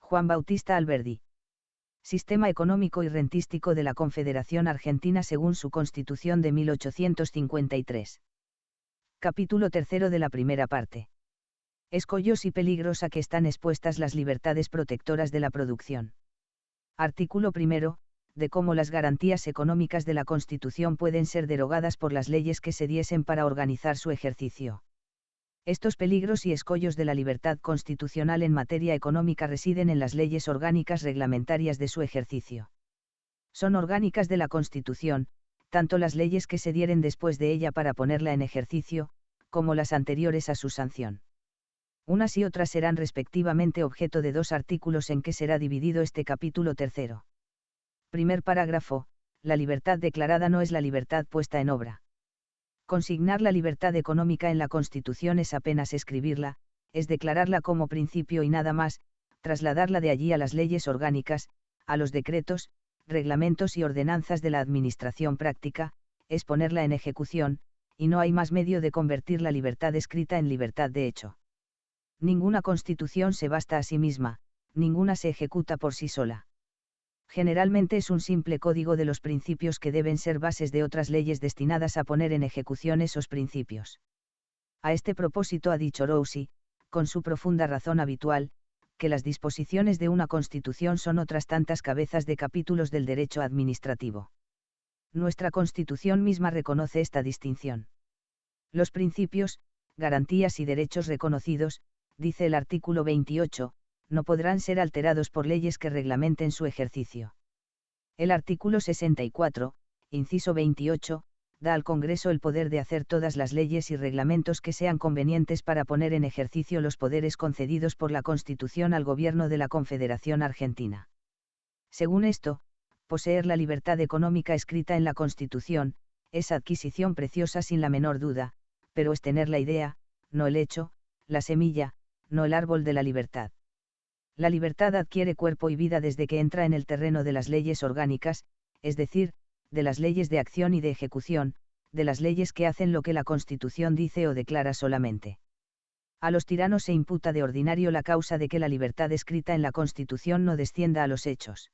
Juan Bautista Alberdi. Sistema económico y rentístico de la Confederación Argentina según su Constitución de 1853. Capítulo 3 de la primera parte. Escollos y peligros a que están expuestas las libertades protectoras de la producción. Artículo 1. De cómo las garantías económicas de la Constitución pueden ser derogadas por las leyes que se diesen para organizar su ejercicio. Estos peligros y escollos de la libertad constitucional en materia económica residen en las leyes orgánicas reglamentarias de su ejercicio. Son orgánicas de la Constitución, tanto las leyes que se dieren después de ella para ponerla en ejercicio, como las anteriores a su sanción. Unas y otras serán respectivamente objeto de 2 artículos en que será dividido este capítulo 3. Primer parágrafo. La libertad declarada no es la libertad puesta en obra. Consignar la libertad económica en la Constitución es apenas escribirla, es declararla como principio y nada más, trasladarla de allí a las leyes orgánicas, a los decretos, reglamentos y ordenanzas de la administración práctica, es ponerla en ejecución, y no hay más medio de convertir la libertad escrita en libertad de hecho. Ninguna Constitución se basta a sí misma, ninguna se ejecuta por sí sola. Generalmente es un simple código de los principios que deben ser bases de otras leyes destinadas a poner en ejecución esos principios. A este propósito ha dicho Roussy, con su profunda razón habitual, que las disposiciones de una Constitución son otras tantas cabezas de capítulos del derecho administrativo. Nuestra Constitución misma reconoce esta distinción. Los principios, garantías y derechos reconocidos, dice el artículo 28, no podrán ser alterados por leyes que reglamenten su ejercicio. El artículo 64, inciso 28, da al Congreso el poder de hacer todas las leyes y reglamentos que sean convenientes para poner en ejercicio los poderes concedidos por la Constitución al Gobierno de la Confederación Argentina. Según esto, poseer la libertad económica escrita en la Constitución, es adquisición preciosa sin la menor duda, pero es tener la idea, no el hecho, la semilla, no el árbol de la libertad. La libertad adquiere cuerpo y vida desde que entra en el terreno de las leyes orgánicas, es decir, de las leyes de acción y de ejecución, de las leyes que hacen lo que la Constitución dice o declara solamente. A los tiranos se imputa de ordinario la causa de que la libertad escrita en la Constitución no descienda a los hechos.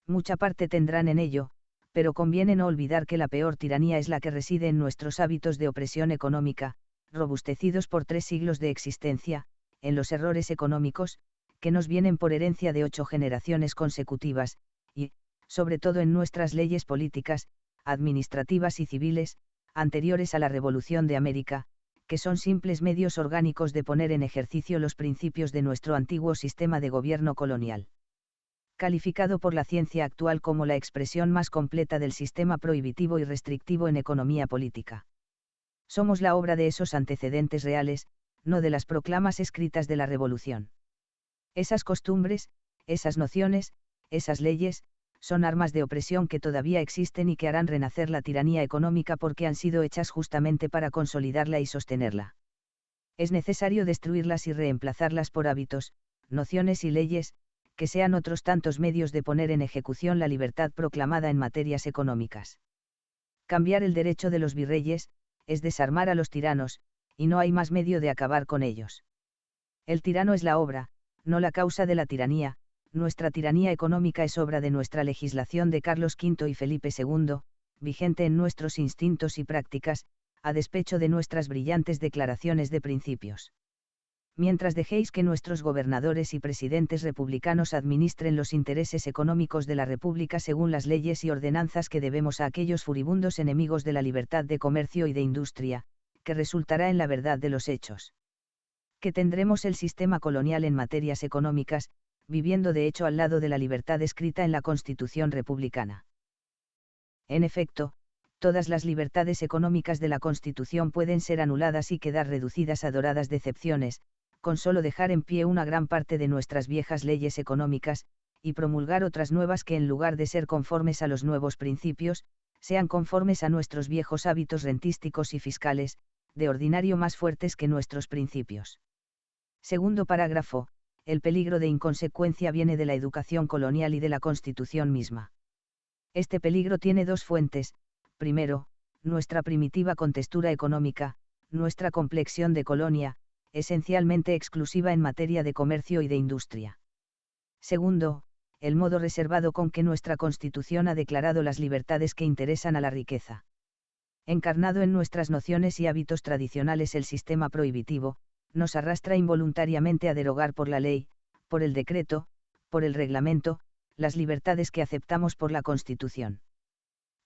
Mucha parte tendrán en ello, pero conviene no olvidar que la peor tiranía es la que reside en nuestros hábitos de opresión económica, robustecidos por 3 siglos de existencia, en los errores económicos, que nos vienen por herencia de 8 generaciones consecutivas, y, sobre todo en nuestras leyes políticas, administrativas y civiles, anteriores a la Revolución de América, que son simples medios orgánicos de poner en ejercicio los principios de nuestro antiguo sistema de gobierno colonial. Calificado por la ciencia actual como la expresión más completa del sistema prohibitivo y restrictivo en economía política. Somos la obra de esos antecedentes reales, no de las proclamas escritas de la Revolución. Esas costumbres, esas nociones, esas leyes, son armas de opresión que todavía existen y que harán renacer la tiranía económica porque han sido hechas justamente para consolidarla y sostenerla. Es necesario destruirlas y reemplazarlas por hábitos, nociones y leyes, que sean otros tantos medios de poner en ejecución la libertad proclamada en materias económicas. Cambiar el derecho de los virreyes, es desarmar a los tiranos, y no hay más medio de acabar con ellos. El tirano es la obra, no la causa de la tiranía. Nuestra tiranía económica es obra de nuestra legislación de Carlos V y Felipe II, vigente en nuestros instintos y prácticas, a despecho de nuestras brillantes declaraciones de principios. Mientras dejéis que nuestros gobernadores y presidentes republicanos administren los intereses económicos de la República según las leyes y ordenanzas que debemos a aquellos furibundos enemigos de la libertad de comercio y de industria, que resultará en la verdad de los hechos. Que tendremos el sistema colonial en materias económicas, viviendo de hecho al lado de la libertad escrita en la Constitución republicana. En efecto, todas las libertades económicas de la Constitución pueden ser anuladas y quedar reducidas a doradas decepciones, con solo dejar en pie una gran parte de nuestras viejas leyes económicas, y promulgar otras nuevas que en lugar de ser conformes a los nuevos principios, sean conformes a nuestros viejos hábitos rentísticos y fiscales, de ordinario más fuertes que nuestros principios. Segundo parágrafo. El peligro de inconsecuencia viene de la educación colonial y de la Constitución misma. Este peligro tiene 2 fuentes: primero, nuestra primitiva contextura económica, nuestra complexión de colonia, esencialmente exclusiva en materia de comercio y de industria. Segundo, el modo reservado con que nuestra Constitución ha declarado las libertades que interesan a la riqueza. Encarnado en nuestras nociones y hábitos tradicionales, el sistema prohibitivo nos arrastra involuntariamente a derogar por la ley, por el decreto, por el reglamento, las libertades que aceptamos por la Constitución.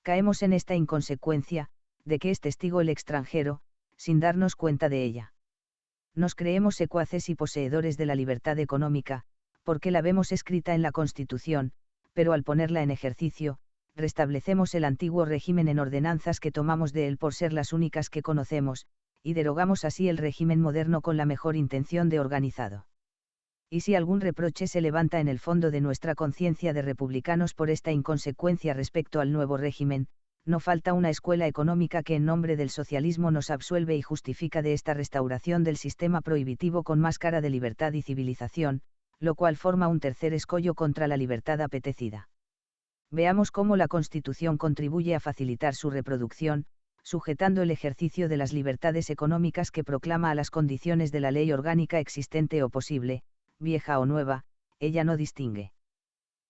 Caemos en esta inconsecuencia, de que es testigo el extranjero, sin darnos cuenta de ella. Nos creemos secuaces y poseedores de la libertad económica, porque la vemos escrita en la Constitución, pero al ponerla en ejercicio, restablecemos el antiguo régimen en ordenanzas que tomamos de él por ser las únicas que conocemos, y derogamos así el régimen moderno con la mejor intención de organizado. Y si algún reproche se levanta en el fondo de nuestra conciencia de republicanos por esta inconsecuencia respecto al nuevo régimen, no falta una escuela económica que en nombre del socialismo nos absuelve y justifica de esta restauración del sistema prohibitivo con máscara de libertad y civilización, lo cual forma un tercer escollo contra la libertad apetecida. Veamos cómo la Constitución contribuye a facilitar su reproducción, sujetando el ejercicio de las libertades económicas que proclama a las condiciones de la ley orgánica existente o posible, vieja o nueva, ella no distingue.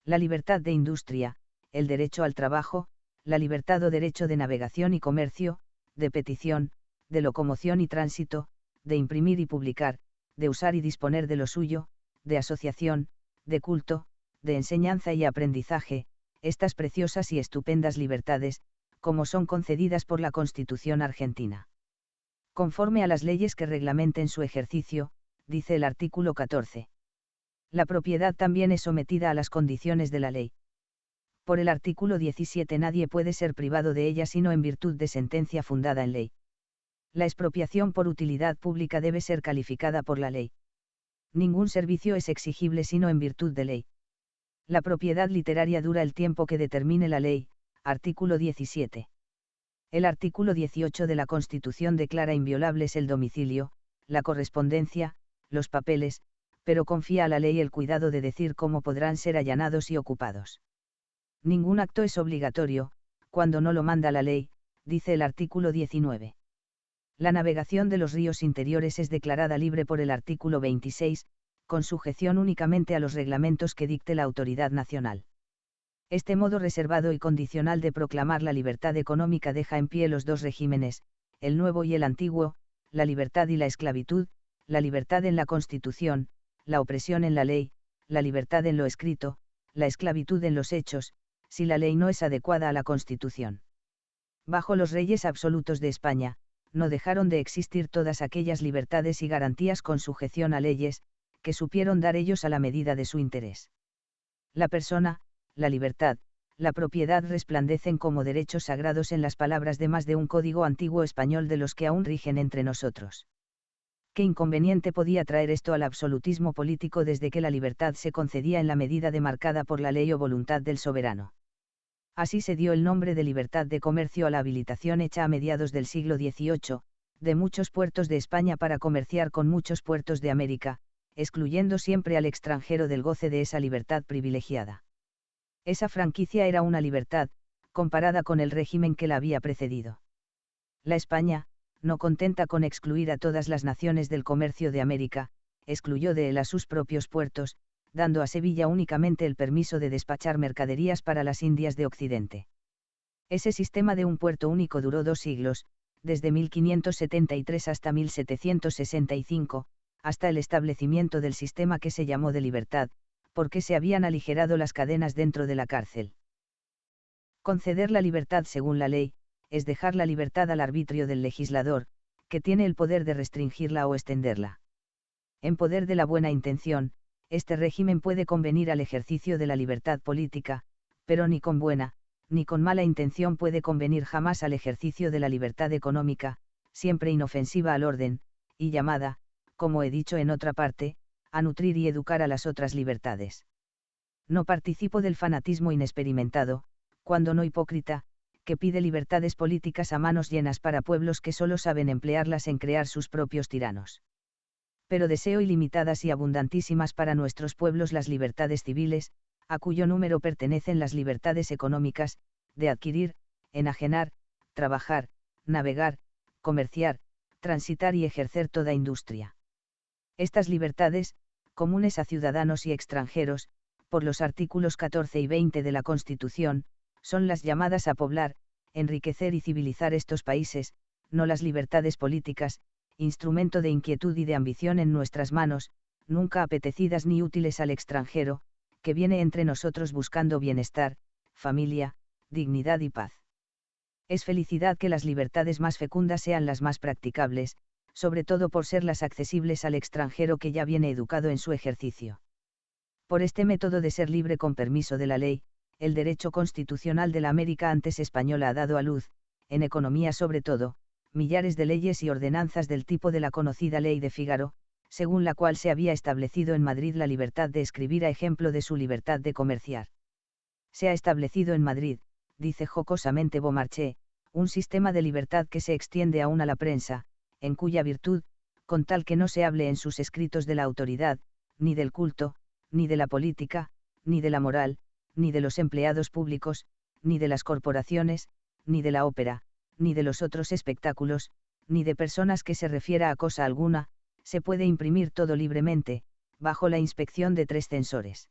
La libertad de industria, el derecho al trabajo, la libertad o derecho de navegación y comercio, de petición, de locomoción y tránsito, de imprimir y publicar, de usar y disponer de lo suyo, de asociación, de culto, de enseñanza y aprendizaje, estas preciosas y estupendas libertades, como son concedidas por la Constitución argentina. Conforme a las leyes que reglamenten su ejercicio, dice el artículo 14. La propiedad también es sometida a las condiciones de la ley. Por el artículo 17 nadie puede ser privado de ella sino en virtud de sentencia fundada en ley. La expropiación por utilidad pública debe ser calificada por la ley. Ningún servicio es exigible sino en virtud de ley. La propiedad literaria dura el tiempo que determine la ley, artículo 17. El artículo 18 de la Constitución declara inviolables el domicilio, la correspondencia, los papeles, pero confía a la ley el cuidado de decir cómo podrán ser allanados y ocupados. Ningún acto es obligatorio, cuando no lo manda la ley, dice el artículo 19. La navegación de los ríos interiores es declarada libre por el artículo 26, con sujeción únicamente a los reglamentos que dicte la autoridad nacional. Este modo reservado y condicional de proclamar la libertad económica deja en pie los dos regímenes, el nuevo y el antiguo, la libertad y la esclavitud, la libertad en la Constitución, la opresión en la ley, la libertad en lo escrito, la esclavitud en los hechos, si la ley no es adecuada a la Constitución. Bajo los reyes absolutos de España, no dejaron de existir todas aquellas libertades y garantías con sujeción a leyes, que supieron dar ellos a la medida de su interés. La persona, la libertad, la propiedad resplandecen como derechos sagrados en las palabras de más de un código antiguo español de los que aún rigen entre nosotros. ¿Qué inconveniente podía traer esto al absolutismo político desde que la libertad se concedía en la medida demarcada por la ley o voluntad del soberano? Así se dio el nombre de libertad de comercio a la habilitación hecha a mediados del siglo XVIII, de muchos puertos de España para comerciar con muchos puertos de América, excluyendo siempre al extranjero del goce de esa libertad privilegiada. Esa franquicia era una libertad, comparada con el régimen que la había precedido. La España, no contenta con excluir a todas las naciones del comercio de América, excluyó de él a sus propios puertos, dando a Sevilla únicamente el permiso de despachar mercaderías para las Indias de Occidente. Ese sistema de un puerto único duró 2 siglos, desde 1573 hasta 1765, hasta el establecimiento del sistema que se llamó de libertad, porque se habían aligerado las cadenas dentro de la cárcel. Conceder la libertad según la ley, es dejar la libertad al arbitrio del legislador, que tiene el poder de restringirla o extenderla. En poder de la buena intención, este régimen puede convenir al ejercicio de la libertad política, pero ni con buena, ni con mala intención puede convenir jamás al ejercicio de la libertad económica, siempre inofensiva al orden, y llamada, como he dicho en otra parte, a nutrir y educar a las otras libertades. No participo del fanatismo inexperimentado, cuando no hipócrita, que pide libertades políticas a manos llenas para pueblos que solo saben emplearlas en crear sus propios tiranos. Pero deseo ilimitadas y abundantísimas para nuestros pueblos las libertades civiles, a cuyo número pertenecen las libertades económicas, de adquirir, enajenar, trabajar, navegar, comerciar, transitar y ejercer toda industria. Estas libertades, comunes a ciudadanos y extranjeros, por los artículos 14 y 20 de la Constitución, son las llamadas a poblar, enriquecer y civilizar estos países, no las libertades políticas, instrumento de inquietud y de ambición en nuestras manos, nunca apetecidas ni útiles al extranjero, que viene entre nosotros buscando bienestar, familia, dignidad y paz. Es felicidad que las libertades más fecundas sean las más practicables, sobre todo por ser las accesibles al extranjero que ya viene educado en su ejercicio. Por este método de ser libre con permiso de la ley, el derecho constitucional de la América antes española ha dado a luz, en economía sobre todo, millares de leyes y ordenanzas del tipo de la conocida Ley de Fígaro, según la cual se había establecido en Madrid la libertad de escribir a ejemplo de su libertad de comerciar. Se ha establecido en Madrid, dice jocosamente Beaumarchais, un sistema de libertad que se extiende aún a la prensa, en cuya virtud, con tal que no se hable en sus escritos de la autoridad, ni del culto, ni de la política, ni de la moral, ni de los empleados públicos, ni de las corporaciones, ni de la ópera, ni de los otros espectáculos, ni de personas que se refiera a cosa alguna, se puede imprimir todo libremente, bajo la inspección de 3 censores.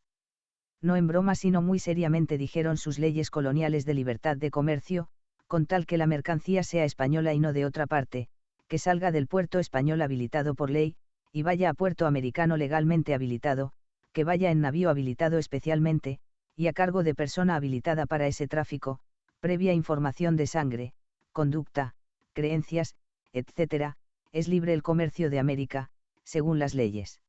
No en broma sino muy seriamente dijeron sus leyes coloniales de libertad de comercio, con tal que la mercancía sea española y no de otra parte, que salga del puerto español habilitado por ley, y vaya a puerto americano legalmente habilitado, que vaya en navío habilitado especialmente, y a cargo de persona habilitada para ese tráfico, previa información de sangre, conducta, creencias, etc., es libre el comercio de América, según las leyes.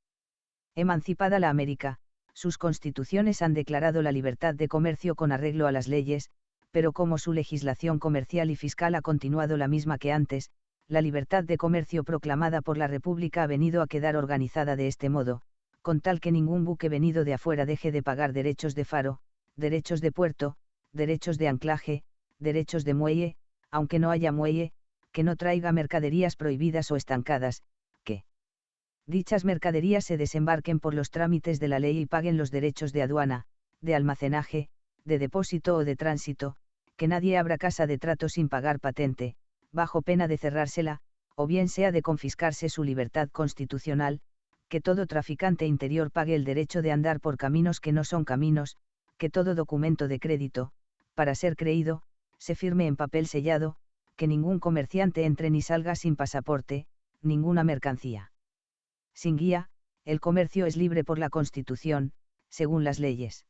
Emancipada la América, sus constituciones han declarado la libertad de comercio con arreglo a las leyes, pero como su legislación comercial y fiscal ha continuado la misma que antes, la libertad de comercio proclamada por la República ha venido a quedar organizada de este modo, con tal que ningún buque venido de afuera deje de pagar derechos de faro, derechos de puerto, derechos de anclaje, derechos de muelle, aunque no haya muelle, que no traiga mercaderías prohibidas o estancadas, que dichas mercaderías se desembarquen por los trámites de la ley y paguen los derechos de aduana, de almacenaje, de depósito o de tránsito, que nadie abra casa de trato sin pagar patente, bajo pena de cerrársela, o bien sea de confiscarse su libertad constitucional, que todo traficante interior pague el derecho de andar por caminos que no son caminos, que todo documento de crédito, para ser creído, se firme en papel sellado, que ningún comerciante entre ni salga sin pasaporte, ninguna mercancía sin guía, el comercio es libre por la Constitución, según las leyes.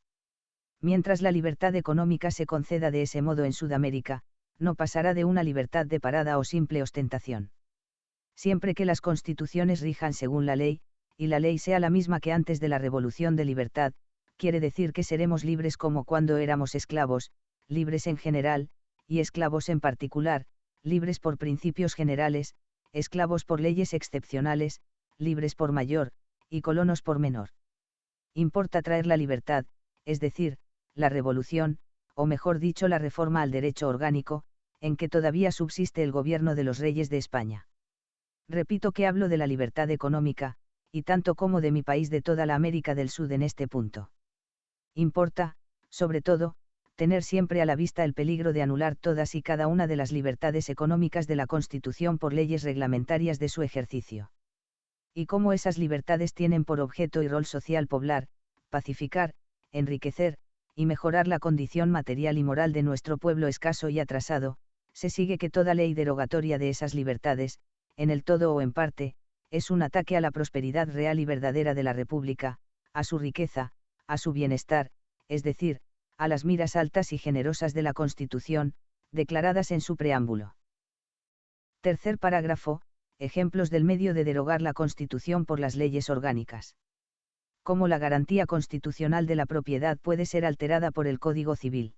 Mientras la libertad económica se conceda de ese modo en Sudamérica, no pasará de una libertad de parada o simple ostentación. Siempre que las constituciones rijan según la ley, y la ley sea la misma que antes de la Revolución de Libertad, quiere decir que seremos libres como cuando éramos esclavos, libres en general, y esclavos en particular, libres por principios generales, esclavos por leyes excepcionales, libres por mayor, y colonos por menor. Importa traer la libertad, es decir, la revolución, o mejor dicho la reforma al derecho orgánico, en que todavía subsiste el gobierno de los reyes de España. Repito que hablo de la libertad económica, y tanto como de mi país de toda la América del Sur en este punto. Importa, sobre todo, tener siempre a la vista el peligro de anular todas y cada una de las libertades económicas de la Constitución por leyes reglamentarias de su ejercicio. Y cómo esas libertades tienen por objeto y rol social poblar, pacificar, enriquecer, y mejorar la condición material y moral de nuestro pueblo escaso y atrasado, se sigue que toda ley derogatoria de esas libertades, en el todo o en parte, es un ataque a la prosperidad real y verdadera de la República, a su riqueza, a su bienestar, es decir, a las miras altas y generosas de la Constitución, declaradas en su preámbulo. Tercer parágrafo, ejemplos del medio de derogar la Constitución por las leyes orgánicas. Cómo la garantía constitucional de la propiedad puede ser alterada por el Código Civil.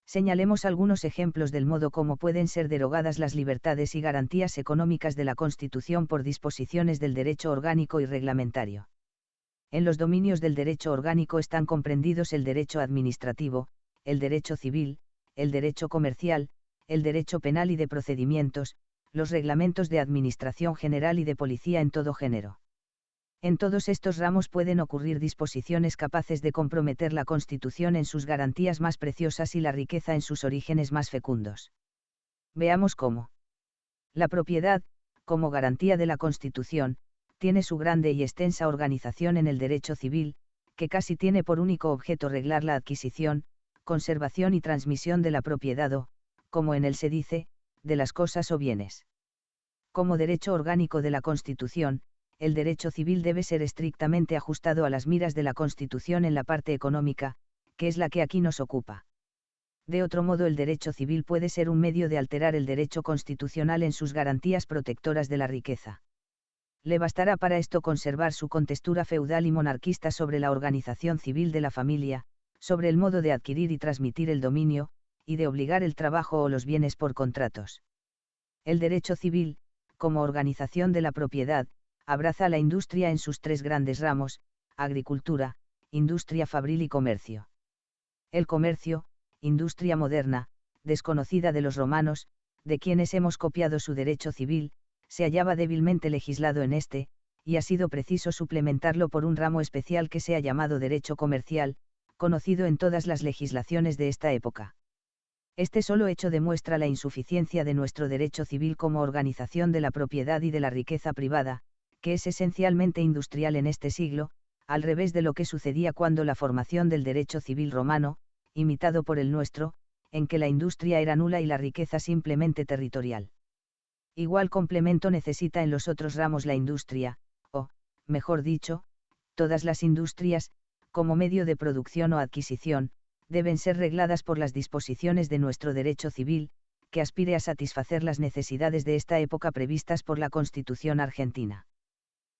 Señalemos algunos ejemplos del modo como pueden ser derogadas las libertades y garantías económicas de la Constitución por disposiciones del derecho orgánico y reglamentario. En los dominios del derecho orgánico están comprendidos el derecho administrativo, el derecho civil, el derecho comercial, el derecho penal y de procedimientos, los reglamentos de administración general y de policía en todo género. En todos estos ramos pueden ocurrir disposiciones capaces de comprometer la Constitución en sus garantías más preciosas y la riqueza en sus orígenes más fecundos. Veamos cómo. La propiedad, como garantía de la Constitución, tiene su grande y extensa organización en el derecho civil, que casi tiene por único objeto reglar la adquisición, conservación y transmisión de la propiedad o, como en él se dice, de las cosas o bienes. Como derecho orgánico de la Constitución, el derecho civil debe ser estrictamente ajustado a las miras de la Constitución en la parte económica, que es la que aquí nos ocupa. De otro modo, el derecho civil puede ser un medio de alterar el derecho constitucional en sus garantías protectoras de la riqueza. Le bastará para esto conservar su contextura feudal y monarquista sobre la organización civil de la familia, sobre el modo de adquirir y transmitir el dominio, y de obligar el trabajo o los bienes por contratos. El derecho civil, como organización de la propiedad, abraza a la industria en sus tres grandes ramos: agricultura, industria fabril y comercio. El comercio, industria moderna, desconocida de los romanos, de quienes hemos copiado su derecho civil, se hallaba débilmente legislado en este, y ha sido preciso suplementarlo por un ramo especial que se ha llamado derecho comercial, conocido en todas las legislaciones de esta época. Este solo hecho demuestra la insuficiencia de nuestro derecho civil como organización de la propiedad y de la riqueza privada, que es esencialmente industrial en este siglo, al revés de lo que sucedía cuando la formación del derecho civil romano, imitado por el nuestro, en que la industria era nula y la riqueza simplemente territorial. Igual complemento necesita en los otros ramos la industria, o, mejor dicho, todas las industrias, como medio de producción o adquisición, deben ser regladas por las disposiciones de nuestro derecho civil, que aspire a satisfacer las necesidades de esta época previstas por la Constitución argentina.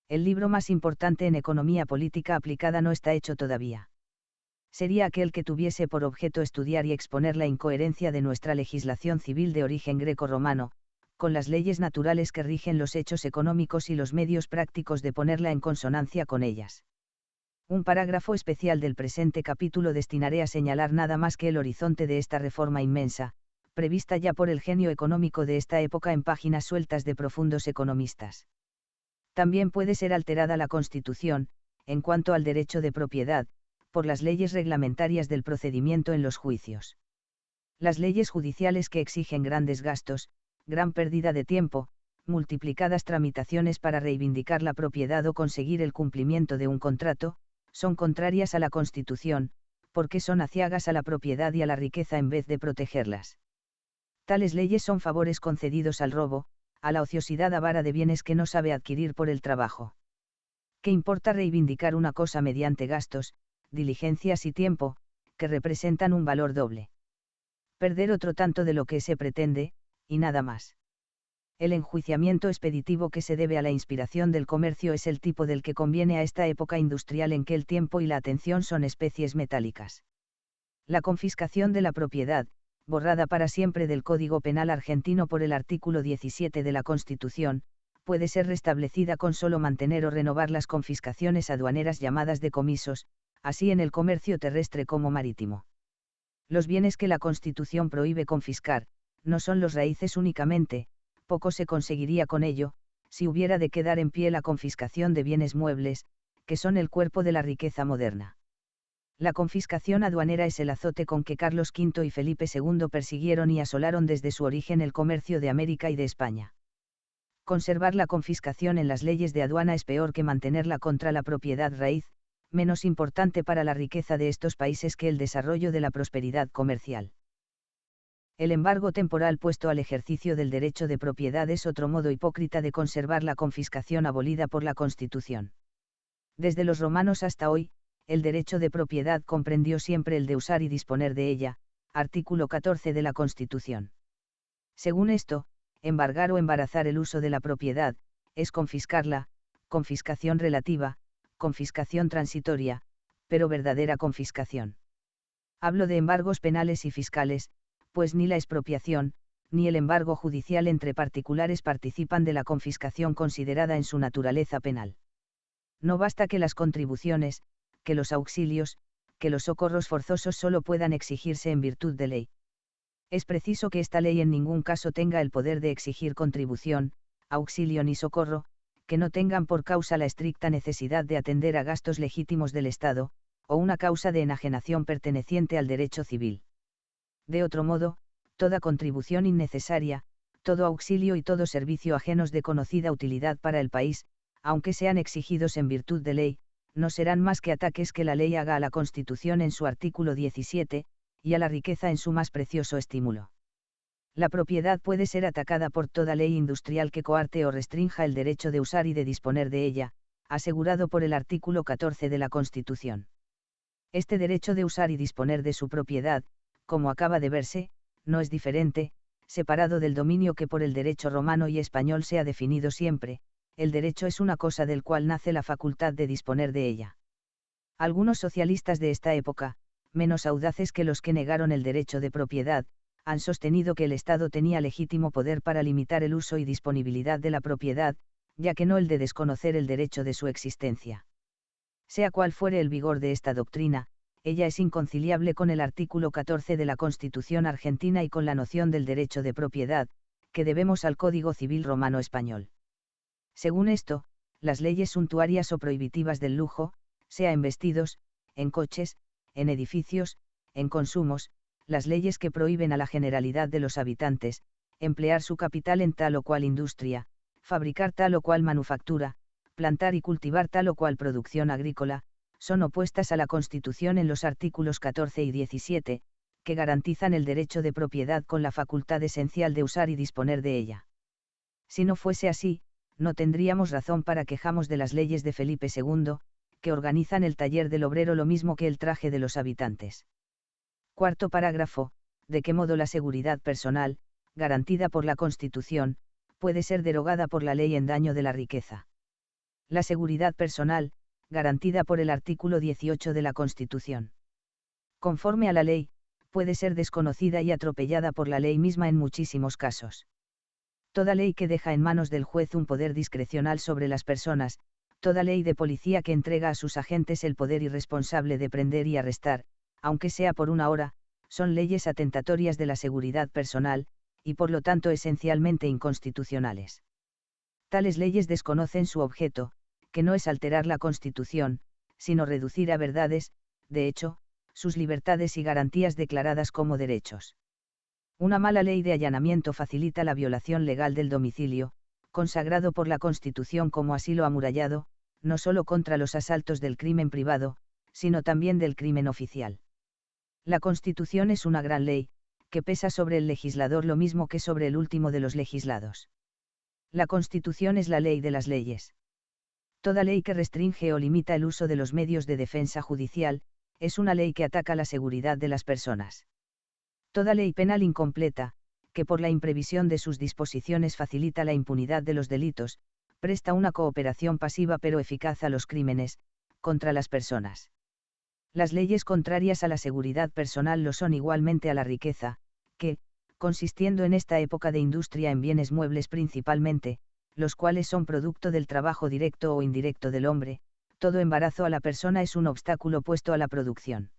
El libro más importante en economía política aplicada no está hecho todavía. Sería aquel que tuviese por objeto estudiar y exponer la incoherencia de nuestra legislación civil de origen greco-romano, con las leyes naturales que rigen los hechos económicos y los medios prácticos de ponerla en consonancia con ellas. Un parágrafo especial del presente capítulo destinaré a señalar nada más que el horizonte de esta reforma inmensa, prevista ya por el genio económico de esta época en páginas sueltas de profundos economistas. También puede ser alterada la Constitución, en cuanto al derecho de propiedad, por las leyes reglamentarias del procedimiento en los juicios. Las leyes judiciales que exigen grandes gastos, gran pérdida de tiempo, multiplicadas tramitaciones para reivindicar la propiedad o conseguir el cumplimiento de un contrato, son contrarias a la Constitución, porque son aciagas a la propiedad y a la riqueza en vez de protegerlas. Tales leyes son favores concedidos al robo, a la ociosidad avara de bienes que no sabe adquirir por el trabajo. ¿Qué importa reivindicar una cosa mediante gastos, diligencias y tiempo, que representan un valor doble? Perder otro tanto de lo que se pretende, y nada más. El enjuiciamiento expeditivo que se debe a la inspiración del comercio es el tipo del que conviene a esta época industrial en que el tiempo y la atención son especies metálicas. La confiscación de la propiedad, borrada para siempre del Código Penal argentino por el artículo 17 de la Constitución, puede ser restablecida con solo mantener o renovar las confiscaciones aduaneras llamadas decomisos, así en el comercio terrestre como marítimo. Los bienes que la Constitución prohíbe confiscar, no son los raíces únicamente, poco se conseguiría con ello, si hubiera de quedar en pie la confiscación de bienes muebles, que son el cuerpo de la riqueza moderna. La confiscación aduanera es el azote con que Carlos V y Felipe II persiguieron y asolaron desde su origen el comercio de América y de España. Conservar la confiscación en las leyes de aduana es peor que mantenerla contra la propiedad raíz, menos importante para la riqueza de estos países que el desarrollo de la prosperidad comercial. El embargo temporal puesto al ejercicio del derecho de propiedad es otro modo hipócrita de conservar la confiscación abolida por la Constitución. Desde los romanos hasta hoy, el derecho de propiedad comprendió siempre el de usar y disponer de ella, artículo 14 de la Constitución. Según esto, embargar o embarazar el uso de la propiedad, es confiscarla, confiscación relativa, confiscación transitoria, pero verdadera confiscación. Hablo de embargos penales y fiscales, pues ni la expropiación, ni el embargo judicial entre particulares participan de la confiscación considerada en su naturaleza penal. No basta que las contribuciones, que los auxilios, que los socorros forzosos solo puedan exigirse en virtud de ley. Es preciso que esta ley en ningún caso tenga el poder de exigir contribución, auxilio ni socorro, que no tengan por causa la estricta necesidad de atender a gastos legítimos del Estado, o una causa de enajenación perteneciente al derecho civil. De otro modo, toda contribución innecesaria, todo auxilio y todo servicio ajenos de conocida utilidad para el país, aunque sean exigidos en virtud de ley, no serán más que ataques que la ley haga a la Constitución en su artículo 17, y a la riqueza en su más precioso estímulo. La propiedad puede ser atacada por toda ley industrial que coarte o restrinja el derecho de usar y de disponer de ella, asegurado por el artículo 14 de la Constitución. Este derecho de usar y disponer de su propiedad, como acaba de verse, no es diferente, separado del dominio que por el derecho romano y español se ha definido siempre. El derecho es una cosa del cual nace la facultad de disponer de ella. Algunos socialistas de esta época, menos audaces que los que negaron el derecho de propiedad, han sostenido que el Estado tenía legítimo poder para limitar el uso y disponibilidad de la propiedad, ya que no el de desconocer el derecho de su existencia. Sea cual fuere el vigor de esta doctrina, ella es inconciliable con el artículo 14 de la Constitución argentina y con la noción del derecho de propiedad, que debemos al Código Civil Romano Español. Según esto, las leyes suntuarias o prohibitivas del lujo, sea en vestidos, en coches, en edificios, en consumos, las leyes que prohíben a la generalidad de los habitantes, emplear su capital en tal o cual industria, fabricar tal o cual manufactura, plantar y cultivar tal o cual producción agrícola, son opuestas a la Constitución en los artículos 14 y 17, que garantizan el derecho de propiedad con la facultad esencial de usar y disponer de ella. Si no fuese así, no tendríamos razón para quejarnos de las leyes de Felipe II, que organizan el taller del obrero lo mismo que el traje de los habitantes. Cuarto parágrafo, de qué modo la seguridad personal, garantida por la Constitución, puede ser derogada por la ley en daño de la riqueza. La seguridad personal, garantida por el artículo 18 de la Constitución. Conforme a la ley, puede ser desconocida y atropellada por la ley misma en muchísimos casos. Toda ley que deja en manos del juez un poder discrecional sobre las personas, toda ley de policía que entrega a sus agentes el poder irresponsable de prender y arrestar, aunque sea por una hora, son leyes atentatorias de la seguridad personal, y por lo tanto esencialmente inconstitucionales. Tales leyes desconocen su objeto, que no es alterar la Constitución, sino reducir a verdades, de hecho, sus libertades y garantías declaradas como derechos. Una mala ley de allanamiento facilita la violación legal del domicilio, consagrado por la Constitución como asilo amurallado, no solo contra los asaltos del crimen privado, sino también del crimen oficial. La Constitución es una gran ley, que pesa sobre el legislador lo mismo que sobre el último de los legislados. La Constitución es la ley de las leyes. Toda ley que restringe o limita el uso de los medios de defensa judicial, es una ley que ataca la seguridad de las personas. Toda ley penal incompleta, que por la imprevisión de sus disposiciones facilita la impunidad de los delitos, presta una cooperación pasiva pero eficaz a los crímenes, contra las personas. Las leyes contrarias a la seguridad personal lo son igualmente a la riqueza, que, consistiendo en esta época de industria en bienes muebles principalmente, los cuales son producto del trabajo directo o indirecto del hombre, todo embarazo a la persona es un obstáculo puesto a la producción.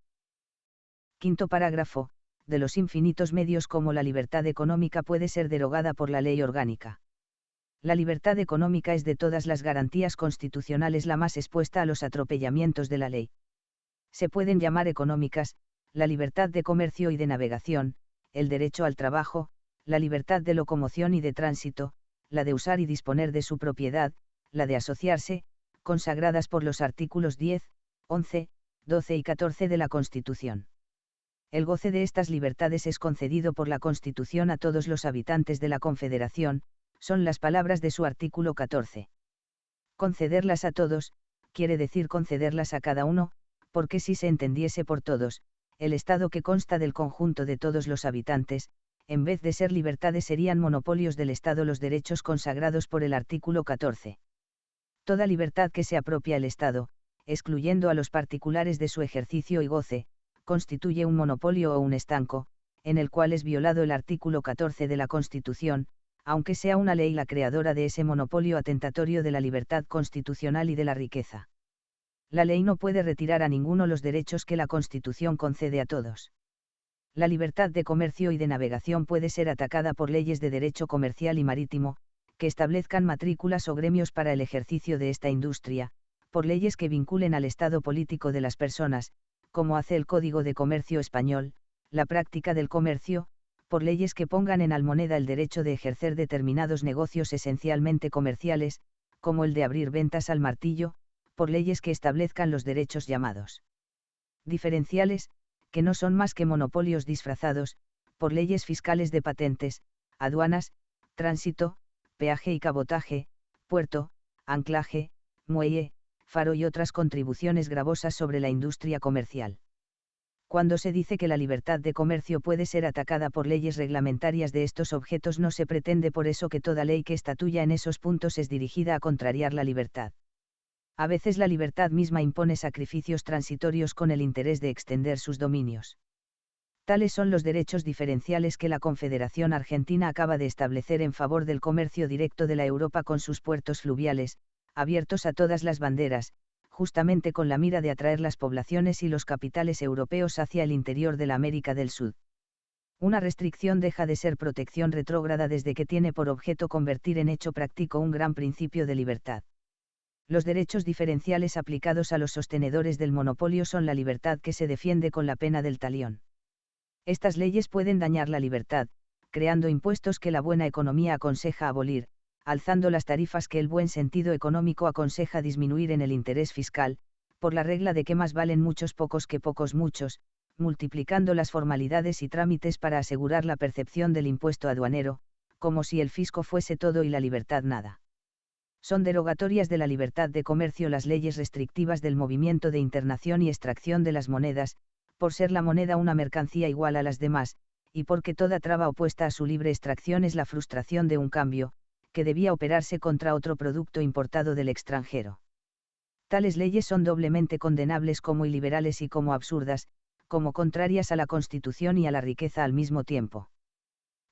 Quinto parágrafo, de los infinitos medios como la libertad económica puede ser derogada por la ley orgánica. La libertad económica es de todas las garantías constitucionales la más expuesta a los atropellamientos de la ley. Se pueden llamar económicas, la libertad de comercio y de navegación, el derecho al trabajo, la libertad de locomoción y de tránsito, la de usar y disponer de su propiedad, la de asociarse, consagradas por los artículos 10, 11, 12 y 14 de la Constitución. El goce de estas libertades es concedido por la Constitución a todos los habitantes de la Confederación, son las palabras de su artículo 14. Concederlas a todos, quiere decir concederlas a cada uno, porque si se entendiese por todos, el Estado que consta del conjunto de todos los habitantes, en vez de ser libertades serían monopolios del Estado los derechos consagrados por el artículo 14. Toda libertad que se apropia el Estado, excluyendo a los particulares de su ejercicio y goce, constituye un monopolio o un estanco, en el cual es violado el artículo 14 de la Constitución, aunque sea una ley la creadora de ese monopolio atentatorio de la libertad constitucional y de la riqueza. La ley no puede retirar a ninguno los derechos que la Constitución concede a todos. La libertad de comercio y de navegación puede ser atacada por leyes de derecho comercial y marítimo, que establezcan matrículas o gremios para el ejercicio de esta industria, por leyes que vinculen al estado político de las personas, como hace el Código de Comercio español, la práctica del comercio, por leyes que pongan en almoneda el derecho de ejercer determinados negocios esencialmente comerciales, como el de abrir ventas al martillo, por leyes que establezcan los derechos llamados diferenciales, que no son más que monopolios disfrazados, por leyes fiscales de patentes, aduanas, tránsito, peaje y cabotaje, puerto, anclaje, muelle, faro y otras contribuciones gravosas sobre la industria comercial. Cuando se dice que la libertad de comercio puede ser atacada por leyes reglamentarias de estos objetos, no se pretende por eso que toda ley que estatuya en esos puntos es dirigida a contrariar la libertad. A veces la libertad misma impone sacrificios transitorios con el interés de extender sus dominios. Tales son los derechos diferenciales que la Confederación Argentina acaba de establecer en favor del comercio directo de la Europa con sus puertos fluviales, abiertos a todas las banderas, justamente con la mira de atraer las poblaciones y los capitales europeos hacia el interior de la América del Sur. Una restricción deja de ser protección retrógrada desde que tiene por objeto convertir en hecho práctico un gran principio de libertad. Los derechos diferenciales aplicados a los sostenedores del monopolio son la libertad que se defiende con la pena del talión. Estas leyes pueden dañar la libertad, creando impuestos que la buena economía aconseja abolir, alzando las tarifas que el buen sentido económico aconseja disminuir en el interés fiscal, por la regla de que más valen muchos pocos que pocos muchos, multiplicando las formalidades y trámites para asegurar la percepción del impuesto aduanero, como si el fisco fuese todo y la libertad nada. Son derogatorias de la libertad de comercio las leyes restrictivas del movimiento de internación y extracción de las monedas, por ser la moneda una mercancía igual a las demás, y porque toda traba opuesta a su libre extracción es la frustración de un cambio, que debía operarse contra otro producto importado del extranjero. Tales leyes son doblemente condenables como iliberales y como absurdas, como contrarias a la Constitución y a la riqueza al mismo tiempo.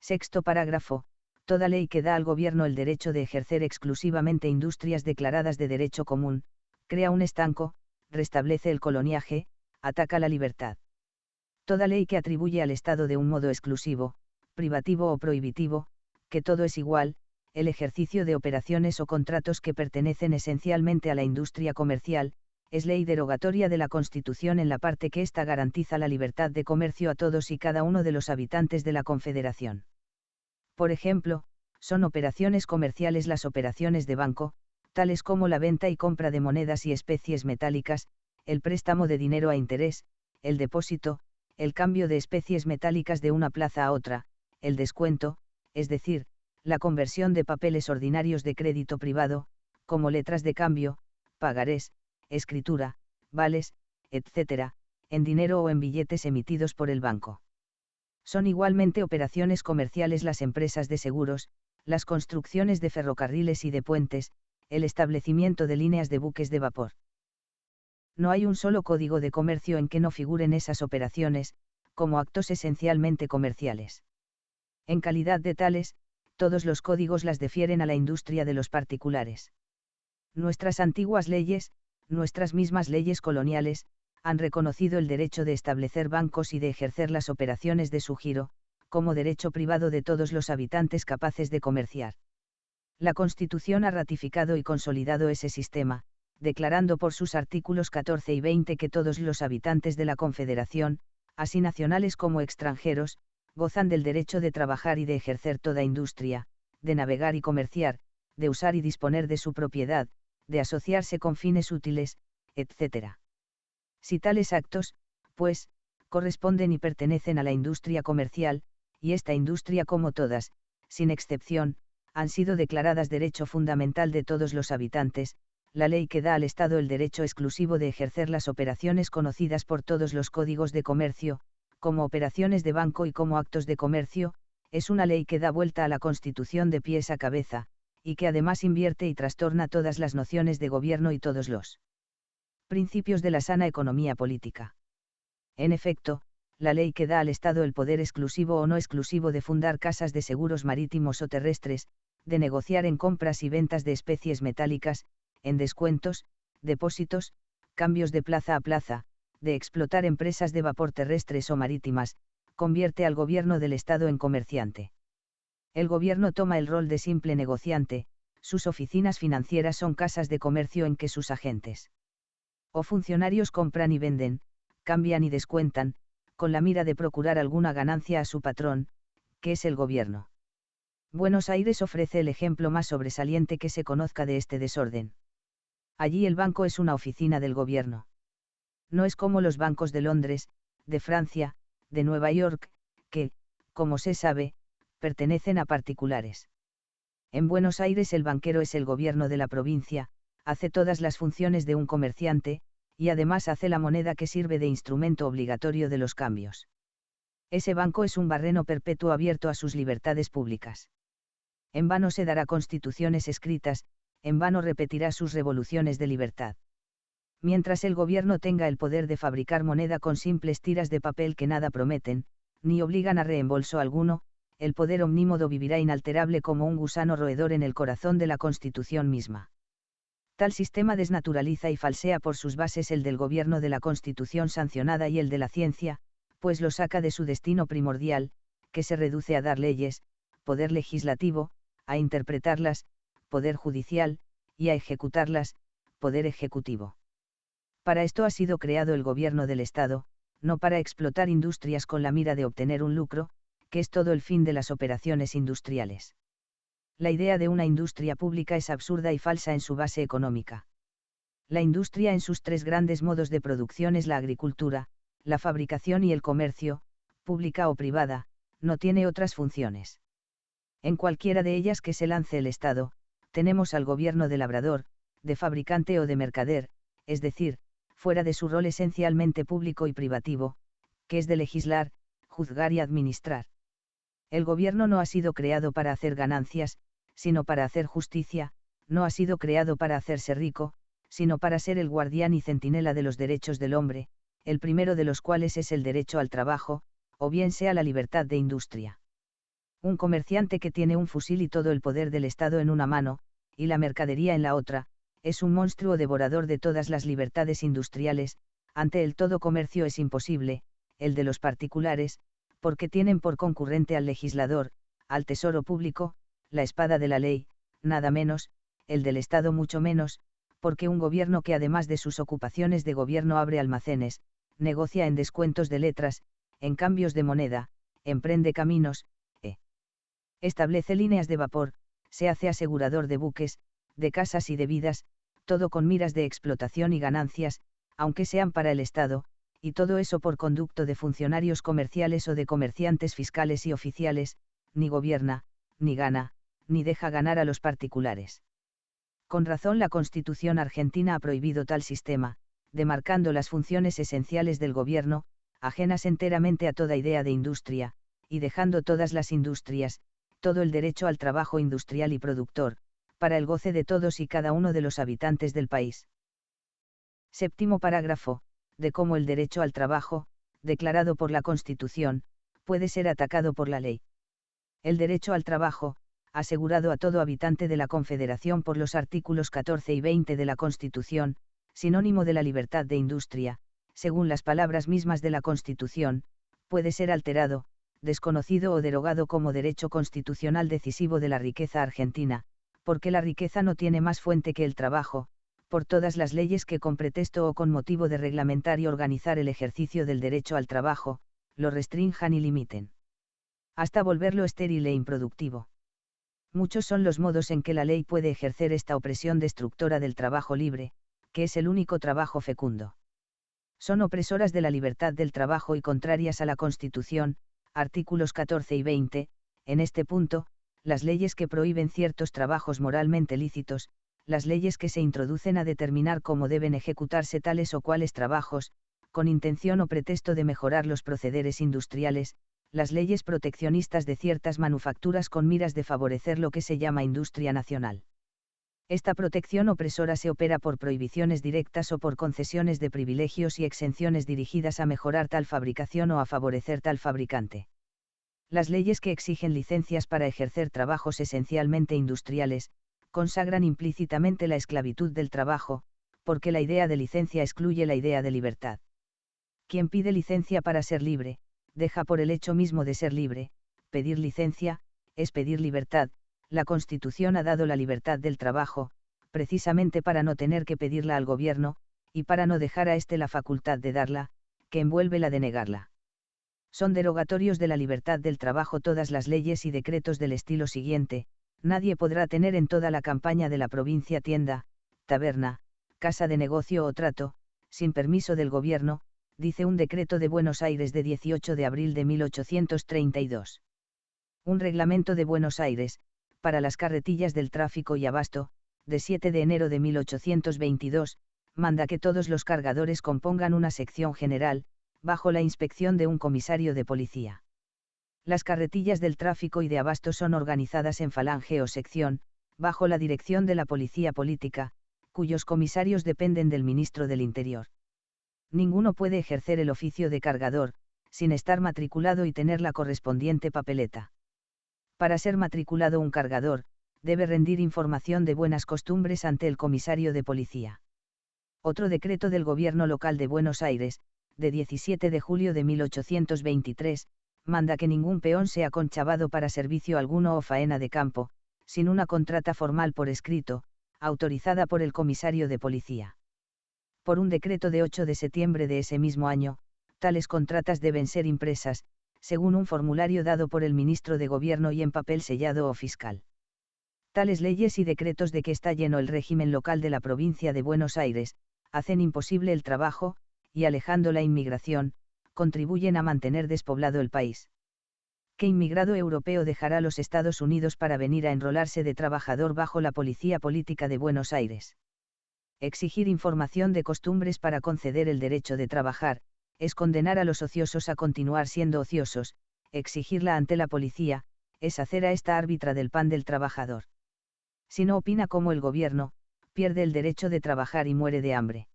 Sexto parágrafo. Toda ley que da al gobierno el derecho de ejercer exclusivamente industrias declaradas de derecho común, crea un estanco, restablece el coloniaje, ataca la libertad. Toda ley que atribuye al Estado de un modo exclusivo, privativo o prohibitivo, que todo es igual, el ejercicio de operaciones o contratos que pertenecen esencialmente a la industria comercial, es ley derogatoria de la Constitución en la parte que ésta garantiza la libertad de comercio a todos y cada uno de los habitantes de la Confederación. Por ejemplo, son operaciones comerciales las operaciones de banco, tales como la venta y compra de monedas y especies metálicas, el préstamo de dinero a interés, el depósito, el cambio de especies metálicas de una plaza a otra, el descuento, es decir, la conversión de papeles ordinarios de crédito privado, como letras de cambio, pagarés, escritura, vales, etc., en dinero o en billetes emitidos por el banco. Son igualmente operaciones comerciales las empresas de seguros, las construcciones de ferrocarriles y de puentes, el establecimiento de líneas de buques de vapor. No hay un solo código de comercio en que no figuren esas operaciones, como actos esencialmente comerciales. En calidad de tales, todos los códigos las defieren a la industria de los particulares. Nuestras antiguas leyes, nuestras mismas leyes coloniales, han reconocido el derecho de establecer bancos y de ejercer las operaciones de su giro, como derecho privado de todos los habitantes capaces de comerciar. La Constitución ha ratificado y consolidado ese sistema, declarando por sus artículos 14 y 20 que todos los habitantes de la Confederación, así nacionales como extranjeros, gozan del derecho de trabajar y de ejercer toda industria, de navegar y comerciar, de usar y disponer de su propiedad, de asociarse con fines útiles, etc. Si tales actos, pues, corresponden y pertenecen a la industria comercial, y esta industria como todas, sin excepción, han sido declaradas derecho fundamental de todos los habitantes, la ley que da al Estado el derecho exclusivo de ejercer las operaciones conocidas por todos los códigos de comercio, como operaciones de banco y como actos de comercio, es una ley que da vuelta a la Constitución de pies a cabeza, y que además invierte y trastorna todas las nociones de gobierno y todos los principios de la sana economía política. En efecto, la ley que da al Estado el poder exclusivo o no exclusivo de fundar casas de seguros marítimos o terrestres, de negociar en compras y ventas de especies metálicas, en descuentos, depósitos, cambios de plaza a plaza, de explotar empresas de vapor terrestres o marítimas, convierte al gobierno del Estado en comerciante. El gobierno toma el rol de simple negociante, sus oficinas financieras son casas de comercio en que sus agentes o funcionarios compran y venden, cambian y descuentan, con la mira de procurar alguna ganancia a su patrón, que es el gobierno. Buenos Aires ofrece el ejemplo más sobresaliente que se conozca de este desorden. Allí el banco es una oficina del gobierno. No es como los bancos de Londres, de Francia, de Nueva York, que, como se sabe, pertenecen a particulares. En Buenos Aires el banquero es el gobierno de la provincia, hace todas las funciones de un comerciante, y además hace la moneda que sirve de instrumento obligatorio de los cambios. Ese banco es un barreno perpetuo abierto a sus libertades públicas. En vano se dará constituciones escritas, en vano repetirá sus revoluciones de libertad. Mientras el gobierno tenga el poder de fabricar moneda con simples tiras de papel que nada prometen, ni obligan a reembolso alguno, el poder omnímodo vivirá inalterable como un gusano roedor en el corazón de la Constitución misma. Tal sistema desnaturaliza y falsea por sus bases el del gobierno de la Constitución sancionada y el de la ciencia, pues lo saca de su destino primordial, que se reduce a dar leyes, poder legislativo, a interpretarlas, poder judicial, y a ejecutarlas, poder ejecutivo. Para esto ha sido creado el gobierno del Estado, no para explotar industrias con la mira de obtener un lucro, que es todo el fin de las operaciones industriales. La idea de una industria pública es absurda y falsa en su base económica. La industria en sus tres grandes modos de producción es la agricultura, la fabricación y el comercio, pública o privada, no tiene otras funciones. En cualquiera de ellas que se lance el Estado, tenemos al gobierno de labrador, de fabricante o de mercader, es decir, fuera de su rol esencialmente público y privativo, que es de legislar, juzgar y administrar. El gobierno no ha sido creado para hacer ganancias, sino para hacer justicia, no ha sido creado para hacerse rico, sino para ser el guardián y centinela de los derechos del hombre, el primero de los cuales es el derecho al trabajo, o bien sea la libertad de industria. Un comerciante que tiene un fusil y todo el poder del Estado en una mano, y la mercadería en la otra, es un monstruo devorador de todas las libertades industriales. Ante él todo comercio es imposible, el de los particulares, porque tienen por concurrente al legislador, al tesoro público, la espada de la ley, nada menos, el del Estado mucho menos, porque un gobierno que además de sus ocupaciones de gobierno abre almacenes, negocia en descuentos de letras, en cambios de moneda, emprende caminos, establece líneas de vapor, se hace asegurador de buques, de casas y de vidas, todo con miras de explotación y ganancias, aunque sean para el Estado, y todo eso por conducto de funcionarios comerciales o de comerciantes fiscales y oficiales, ni gobierna, ni gana, ni deja ganar a los particulares. Con razón la Constitución argentina ha prohibido tal sistema, demarcando las funciones esenciales del gobierno, ajenas enteramente a toda idea de industria, y dejando todas las industrias, todo el derecho al trabajo industrial y productor, para el goce de todos y cada uno de los habitantes del país. Séptimo parágrafo, de cómo el derecho al trabajo, declarado por la Constitución, puede ser atacado por la ley. El derecho al trabajo, asegurado a todo habitante de la Confederación por los artículos 14 y 20 de la Constitución, sinónimo de la libertad de industria, según las palabras mismas de la Constitución, puede ser alterado, desconocido o derogado como derecho constitucional decisivo de la riqueza argentina, porque la riqueza no tiene más fuente que el trabajo, por todas las leyes que con pretexto o con motivo de reglamentar y organizar el ejercicio del derecho al trabajo, lo restrinjan y limiten. Hasta volverlo estéril e improductivo. Muchos son los modos en que la ley puede ejercer esta opresión destructora del trabajo libre, que es el único trabajo fecundo. Son opresoras de la libertad del trabajo y contrarias a la Constitución, artículos 14 y 20, en este punto, las leyes que prohíben ciertos trabajos moralmente lícitos, las leyes que se introducen a determinar cómo deben ejecutarse tales o cuales trabajos, con intención o pretexto de mejorar los procederes industriales, las leyes proteccionistas de ciertas manufacturas con miras de favorecer lo que se llama industria nacional. Esta protección opresora se opera por prohibiciones directas o por concesiones de privilegios y exenciones dirigidas a mejorar tal fabricación o a favorecer tal fabricante. Las leyes que exigen licencias para ejercer trabajos esencialmente industriales, consagran implícitamente la esclavitud del trabajo, porque la idea de licencia excluye la idea de libertad. Quien pide licencia para ser libre, deja por el hecho mismo de ser libre. Pedir licencia, es pedir libertad. La Constitución ha dado la libertad del trabajo, precisamente para no tener que pedirla al gobierno, y para no dejar a éste la facultad de darla, que envuelve la de negarla. Son derogatorios de la libertad del trabajo todas las leyes y decretos del estilo siguiente: nadie podrá tener en toda la campaña de la provincia tienda, taberna, casa de negocio o trato, sin permiso del gobierno, dice un decreto de Buenos Aires de 18 de abril de 1832. Un reglamento de Buenos Aires, para las carretillas del tráfico y abasto, de 7 de enero de 1822, manda que todos los cargadores compongan una sección general, bajo la inspección de un comisario de policía. Las carretillas del tráfico y de abasto son organizadas en falange o sección, bajo la dirección de la policía política, cuyos comisarios dependen del ministro del Interior. Ninguno puede ejercer el oficio de cargador, sin estar matriculado y tener la correspondiente papeleta. Para ser matriculado un cargador, debe rendir información de buenas costumbres ante el comisario de policía. Otro decreto del Gobierno Local de Buenos Aires, de 17 de julio de 1823, manda que ningún peón sea conchavado para servicio alguno o faena de campo, sin una contrata formal por escrito, autorizada por el comisario de policía. Por un decreto de 8 de septiembre de ese mismo año, tales contratas deben ser impresas, según un formulario dado por el ministro de Gobierno y en papel sellado o fiscal. Tales leyes y decretos de que está lleno el régimen local de la provincia de Buenos Aires, hacen imposible el trabajo, y alejando la inmigración, contribuyen a mantener despoblado el país. ¿Qué inmigrado europeo dejará los Estados Unidos para venir a enrolarse de trabajador bajo la policía política de Buenos Aires? Exigir información de costumbres para conceder el derecho de trabajar, es condenar a los ociosos a continuar siendo ociosos, exigirla ante la policía, es hacer a esta árbitra del pan del trabajador. Si no opina como el gobierno, pierde el derecho de trabajar y muere de hambre.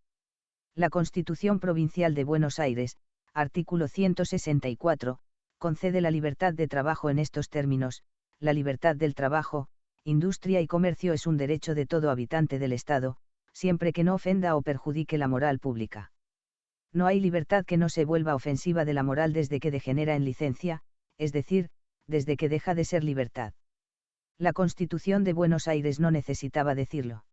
La Constitución Provincial de Buenos Aires, artículo 164, concede la libertad de trabajo en estos términos: la libertad del trabajo, industria y comercio es un derecho de todo habitante del Estado, siempre que no ofenda o perjudique la moral pública. No hay libertad que no se vuelva ofensiva de la moral desde que degenera en licencia, es decir, desde que deja de ser libertad. La Constitución de Buenos Aires no necesitaba decirlo.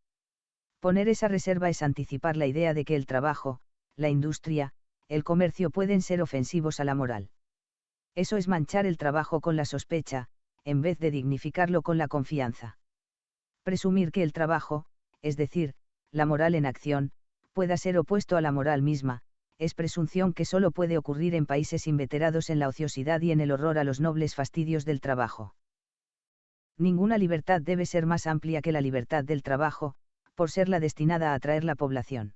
Poner esa reserva es anticipar la idea de que el trabajo, la industria, el comercio pueden ser ofensivos a la moral. Eso es manchar el trabajo con la sospecha, en vez de dignificarlo con la confianza. Presumir que el trabajo, es decir, la moral en acción, pueda ser opuesto a la moral misma, es presunción que solo puede ocurrir en países inveterados en la ociosidad y en el horror a los nobles fastidios del trabajo. Ninguna libertad debe ser más amplia que la libertad del trabajo, por ser la destinada a atraer la población.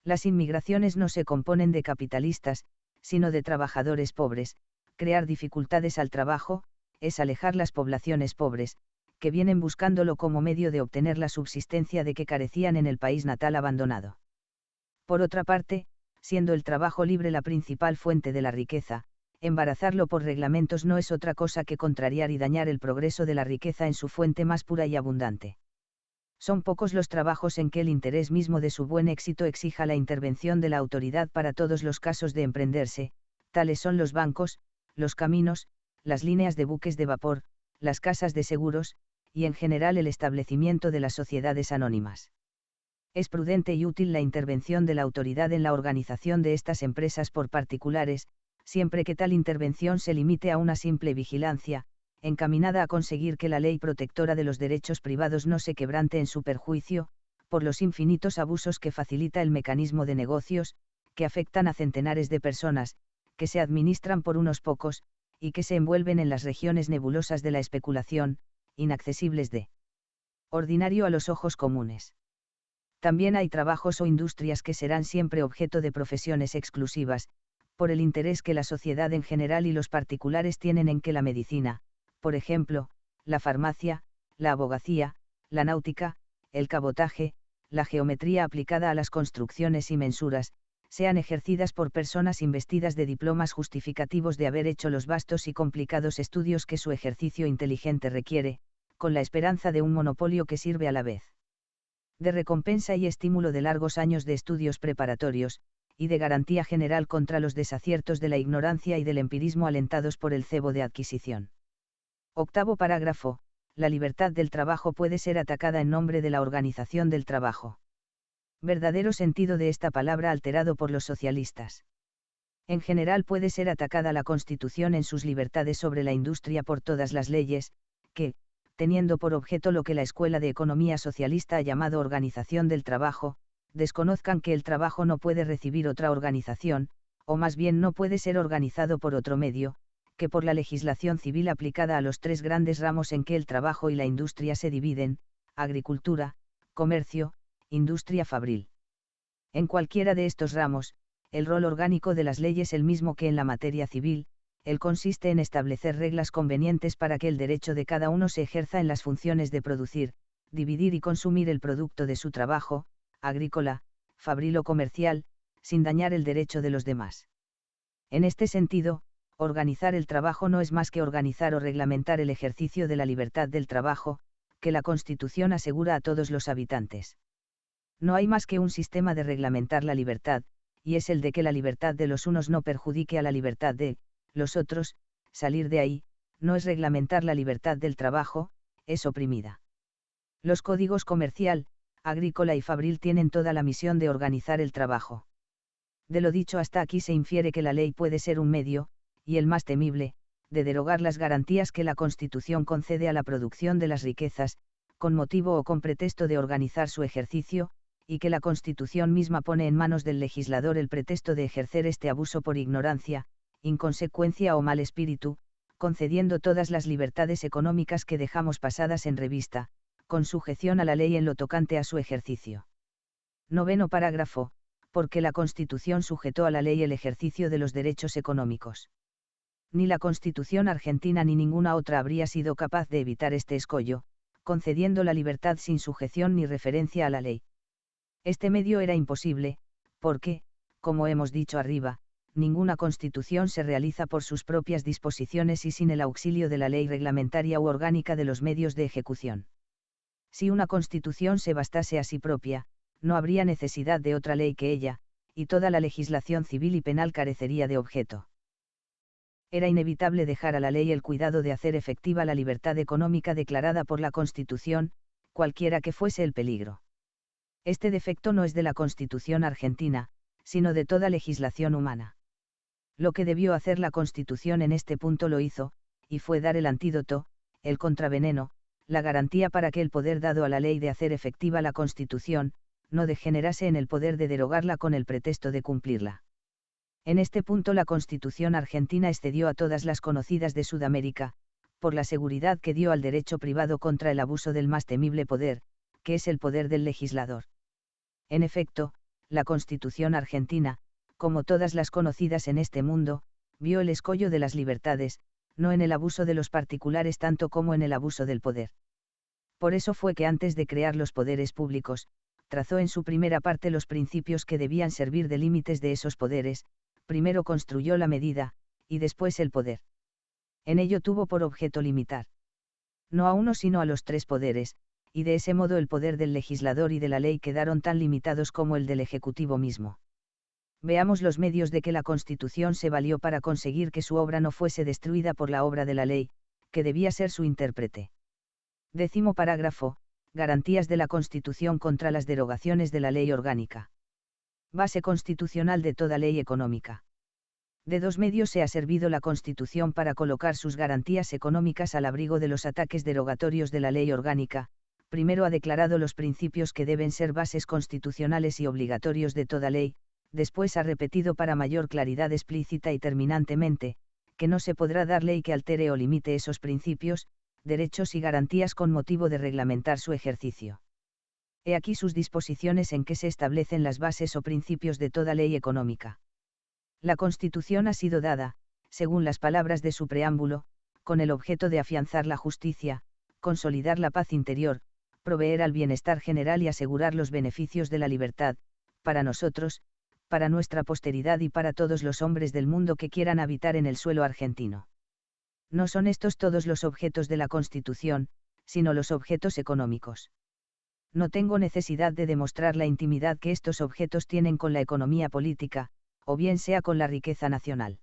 Las inmigraciones no se componen de capitalistas, sino de trabajadores pobres. Crear dificultades al trabajo, es alejar las poblaciones pobres, que vienen buscándolo como medio de obtener la subsistencia de que carecían en el país natal abandonado. Por otra parte, siendo el trabajo libre la principal fuente de la riqueza, embarazarlo por reglamentos no es otra cosa que contrariar y dañar el progreso de la riqueza en su fuente más pura y abundante. Son pocos los trabajos en que el interés mismo de su buen éxito exija la intervención de la autoridad para todos los casos de emprenderse, tales son los bancos, los caminos, las líneas de buques de vapor, las casas de seguros, y en general el establecimiento de las sociedades anónimas. Es prudente y útil la intervención de la autoridad en la organización de estas empresas por particulares, siempre que tal intervención se limite a una simple vigilancia, encaminada a conseguir que la ley protectora de los derechos privados no se quebrante en su perjuicio, por los infinitos abusos que facilita el mecanismo de negocios, que afectan a centenares de personas, que se administran por unos pocos, y que se envuelven en las regiones nebulosas de la especulación, inaccesibles de ordinario a los ojos comunes. También hay trabajos o industrias que serán siempre objeto de profesiones exclusivas, por el interés que la sociedad en general y los particulares tienen en que la medicina, por ejemplo, la farmacia, la abogacía, la náutica, el cabotaje, la geometría aplicada a las construcciones y mensuras, sean ejercidas por personas investidas de diplomas justificativos de haber hecho los vastos y complicados estudios que su ejercicio inteligente requiere, con la esperanza de un monopolio que sirve a la vez de recompensa y estímulo de largos años de estudios preparatorios, y de garantía general contra los desaciertos de la ignorancia y del empirismo alentados por el cebo de adquisición. Octavo parágrafo. La libertad del trabajo puede ser atacada en nombre de la organización del trabajo. Verdadero sentido de esta palabra alterado por los socialistas. En general puede ser atacada la Constitución en sus libertades sobre la industria por todas las leyes, que, teniendo por objeto lo que la Escuela de Economía Socialista ha llamado organización del trabajo, desconozcan que el trabajo no puede recibir otra organización, o más bien no puede ser organizado por otro medio, que por la legislación civil aplicada a los tres grandes ramos en que el trabajo y la industria se dividen: agricultura, comercio, industria fabril. En cualquiera de estos ramos, el rol orgánico de las leyes es el mismo que en la materia civil. Él consiste en establecer reglas convenientes para que el derecho de cada uno se ejerza en las funciones de producir, dividir y consumir el producto de su trabajo, agrícola, fabril o comercial, sin dañar el derecho de los demás. En este sentido, organizar el trabajo no es más que organizar o reglamentar el ejercicio de la libertad del trabajo, que la Constitución asegura a todos los habitantes. No hay más que un sistema de reglamentar la libertad, y es el de que la libertad de los unos no perjudique a la libertad de los otros. Salir de ahí, no es reglamentar la libertad del trabajo, es oprimida. Los códigos comercial, agrícola y fabril tienen toda la misión de organizar el trabajo. De lo dicho hasta aquí se infiere que la ley puede ser un medio, y el más temible, de derogar las garantías que la Constitución concede a la producción de las riquezas, con motivo o con pretexto de organizar su ejercicio, y que la Constitución misma pone en manos del legislador el pretexto de ejercer este abuso por ignorancia, inconsecuencia o mal espíritu, concediendo todas las libertades económicas que dejamos pasadas en revista, con sujeción a la ley en lo tocante a su ejercicio. Noveno parágrafo. Porque la Constitución sujetó a la ley el ejercicio de los derechos económicos. Ni la Constitución argentina ni ninguna otra habría sido capaz de evitar este escollo, concediendo la libertad sin sujeción ni referencia a la ley. Este medio era imposible, porque, como hemos dicho arriba, ninguna Constitución se realiza por sus propias disposiciones y sin el auxilio de la ley reglamentaria u orgánica de los medios de ejecución. Si una Constitución se bastase a sí propia, no habría necesidad de otra ley que ella, y toda la legislación civil y penal carecería de objeto. Era inevitable dejar a la ley el cuidado de hacer efectiva la libertad económica declarada por la Constitución, cualquiera que fuese el peligro. Este defecto no es de la Constitución argentina, sino de toda legislación humana. Lo que debió hacer la Constitución en este punto lo hizo, y fue dar el antídoto, el contraveneno, la garantía para que el poder dado a la ley de hacer efectiva la Constitución, no degenerase en el poder de derogarla con el pretexto de cumplirla. En este punto la Constitución argentina excedió a todas las conocidas de Sudamérica, por la seguridad que dio al derecho privado contra el abuso del más temible poder, que es el poder del legislador. En efecto, la Constitución argentina, como todas las conocidas en este mundo, vio el escollo de las libertades, no en el abuso de los particulares tanto como en el abuso del poder. Por eso fue que antes de crear los poderes públicos, trazó en su primera parte los principios que debían servir de límites de esos poderes. Primero construyó la medida, y después el poder. En ello tuvo por objeto limitar. No a uno sino a los tres poderes, y de ese modo el poder del legislador y de la ley quedaron tan limitados como el del Ejecutivo mismo. Veamos los medios de que la Constitución se valió para conseguir que su obra no fuese destruida por la obra de la ley, que debía ser su intérprete. 10º parágrafo. Garantías de la Constitución contra las derogaciones de la ley orgánica. Base constitucional de toda ley económica. De dos medios se ha servido la Constitución para colocar sus garantías económicas al abrigo de los ataques derogatorios de la ley orgánica. Primero ha declarado los principios que deben ser bases constitucionales y obligatorios de toda ley, después ha repetido para mayor claridad explícita y terminantemente, que no se podrá dar ley que altere o limite esos principios, derechos y garantías con motivo de reglamentar su ejercicio. He aquí sus disposiciones en que se establecen las bases o principios de toda ley económica. La Constitución ha sido dada, según las palabras de su preámbulo, con el objeto de afianzar la justicia, consolidar la paz interior, proveer al bienestar general y asegurar los beneficios de la libertad, para nosotros, para nuestra posteridad y para todos los hombres del mundo que quieran habitar en el suelo argentino. No son estos todos los objetos de la Constitución, sino los objetos económicos. No tengo necesidad de demostrar la intimidad que estos objetos tienen con la economía política, o bien sea con la riqueza nacional.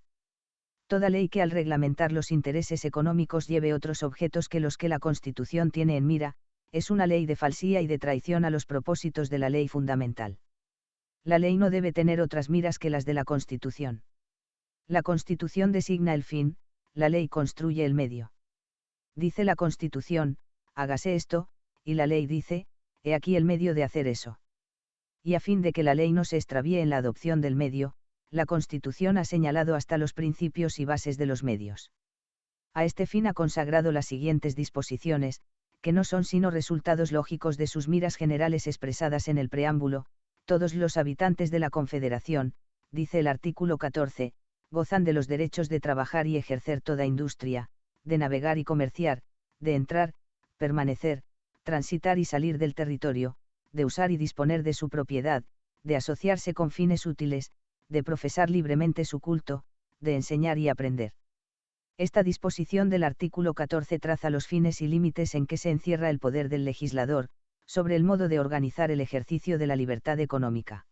Toda ley que al reglamentar los intereses económicos lleve otros objetos que los que la Constitución tiene en mira, es una ley de falsía y de traición a los propósitos de la ley fundamental. La ley no debe tener otras miras que las de la Constitución. La Constitución designa el fin, la ley construye el medio. Dice la Constitución, hágase esto, y la ley dice, he aquí el medio de hacer eso. y a fin de que la ley no se extravíe en la adopción del medio, la Constitución ha señalado hasta los principios y bases de los medios. A este fin ha consagrado las siguientes disposiciones, que no son sino resultados lógicos de sus miras generales expresadas en el preámbulo: todos los habitantes de la Confederación, dice el artículo 14, gozan de los derechos de trabajar y ejercer toda industria, de navegar y comerciar, de entrar, permanecer, transitar y salir del territorio, de usar y disponer de su propiedad, de asociarse con fines útiles, de profesar libremente su culto, de enseñar y aprender. Esta disposición del artículo 14 traza los fines y límites en que se encierra el poder del legislador, sobre el modo de organizar el ejercicio de la libertad económica.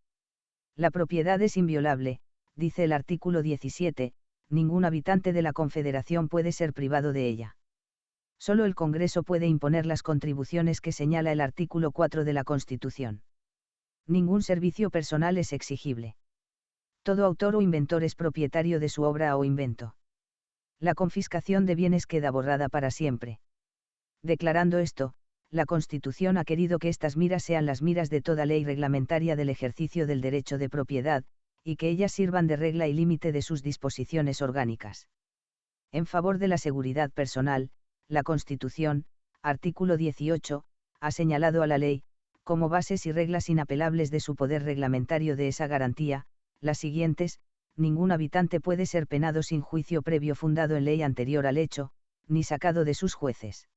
La propiedad es inviolable, dice el artículo 17, ningún habitante de la Confederación puede ser privado de ella. Solo el Congreso puede imponer las contribuciones que señala el artículo 4 de la Constitución. Ningún servicio personal es exigible. Todo autor o inventor es propietario de su obra o invento. La confiscación de bienes queda borrada para siempre. Declarando esto, la Constitución ha querido que estas miras sean las miras de toda ley reglamentaria del ejercicio del derecho de propiedad, y que ellas sirvan de regla y límite de sus disposiciones orgánicas. En favor de la seguridad personal, la Constitución, artículo 18, ha señalado a la ley, como bases y reglas inapelables de su poder reglamentario de esa garantía, las siguientes: ningún habitante puede ser penado sin juicio previo fundado en ley anterior al hecho, ni sacado de sus jueces.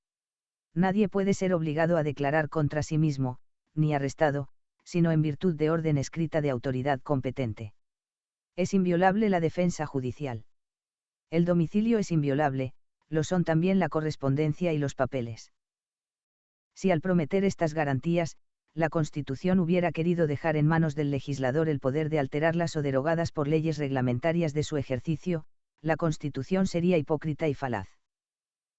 Nadie puede ser obligado a declarar contra sí mismo, ni arrestado, sino en virtud de orden escrita de autoridad competente. Es inviolable la defensa judicial. El domicilio es inviolable, lo son también la correspondencia y los papeles. Si al prometer estas garantías, la Constitución hubiera querido dejar en manos del legislador el poder de alterarlas o derogadas por leyes reglamentarias de su ejercicio, la Constitución sería hipócrita y falaz.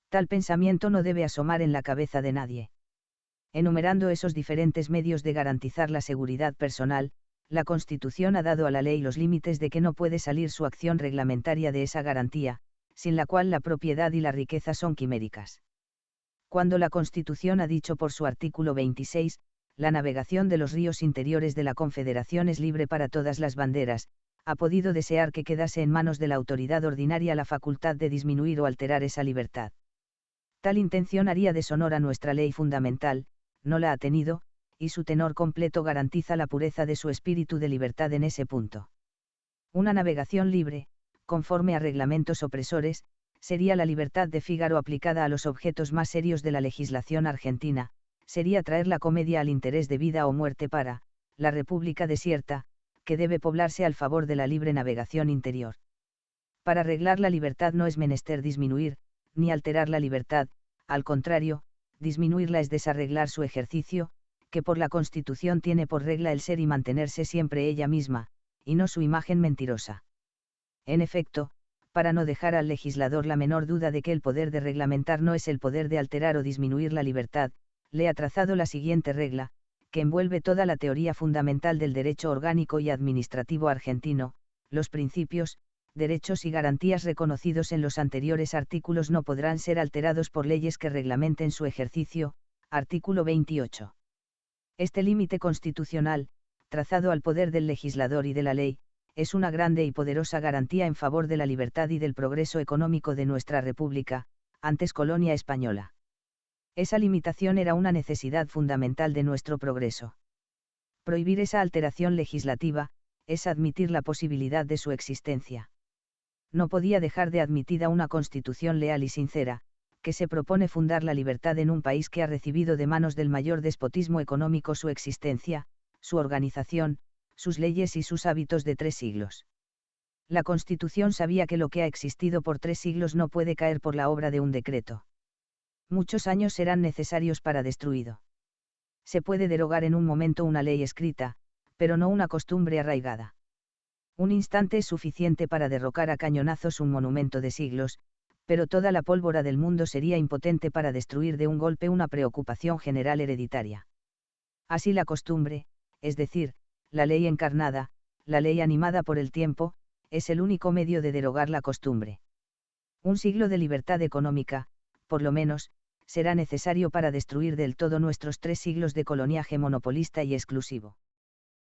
Tal pensamiento no debe asomar en la cabeza de nadie. Enumerando esos diferentes medios de garantizar la seguridad personal, la Constitución ha dado a la ley los límites de que no puede salir su acción reglamentaria de esa garantía, sin la cual la propiedad y la riqueza son quiméricas. Cuando la Constitución ha dicho por su artículo 26, la navegación de los ríos interiores de la Confederación es libre para todas las banderas, ha podido desear que quedase en manos de la autoridad ordinaria la facultad de disminuir o alterar esa libertad. Tal intención haría deshonor a nuestra ley fundamental, no la ha tenido, y su tenor completo garantiza la pureza de su espíritu de libertad en ese punto. Una navegación libre, conforme a reglamentos opresores, sería la libertad de Fígaro aplicada a los objetos más serios de la legislación argentina, sería traer la comedia al interés de vida o muerte para la República desierta, que debe poblarse al favor de la libre navegación interior. Para arreglar la libertad no es menester disminuir, ni alterar la libertad, al contrario, disminuirla es desarreglar su ejercicio, que por la Constitución tiene por regla el ser y mantenerse siempre ella misma, y no su imagen mentirosa. En efecto, para no dejar al legislador la menor duda de que el poder de reglamentar no es el poder de alterar o disminuir la libertad, le ha trazado la siguiente regla, que envuelve toda la teoría fundamental del derecho orgánico y administrativo argentino: los principios, derechos y garantías reconocidos en los anteriores artículos no podrán ser alterados por leyes que reglamenten su ejercicio, artículo 28. Este límite constitucional, trazado al poder del legislador y de la ley, es una grande y poderosa garantía en favor de la libertad y del progreso económico de nuestra República, antes colonia española. Esa limitación era una necesidad fundamental de nuestro progreso. Prohibir esa alteración legislativa, es admitir la posibilidad de su existencia. No podía dejar de admitida una Constitución leal y sincera, que se propone fundar la libertad en un país que ha recibido de manos del mayor despotismo económico su existencia, su organización, sus leyes y sus hábitos de 3 siglos. La Constitución sabía que lo que ha existido por 3 siglos no puede caer por la obra de un decreto. Muchos años serán necesarios para destruirlo. Se puede derogar en un momento una ley escrita, pero no una costumbre arraigada. Un instante es suficiente para derrocar a cañonazos un monumento de siglos, pero toda la pólvora del mundo sería impotente para destruir de un golpe una preocupación general hereditaria. Así la costumbre, es decir, la ley encarnada, la ley animada por el tiempo, es el único medio de derogar la costumbre. Un siglo de libertad económica, por lo menos, será necesario para destruir del todo nuestros 3 siglos de coloniaje monopolista y exclusivo.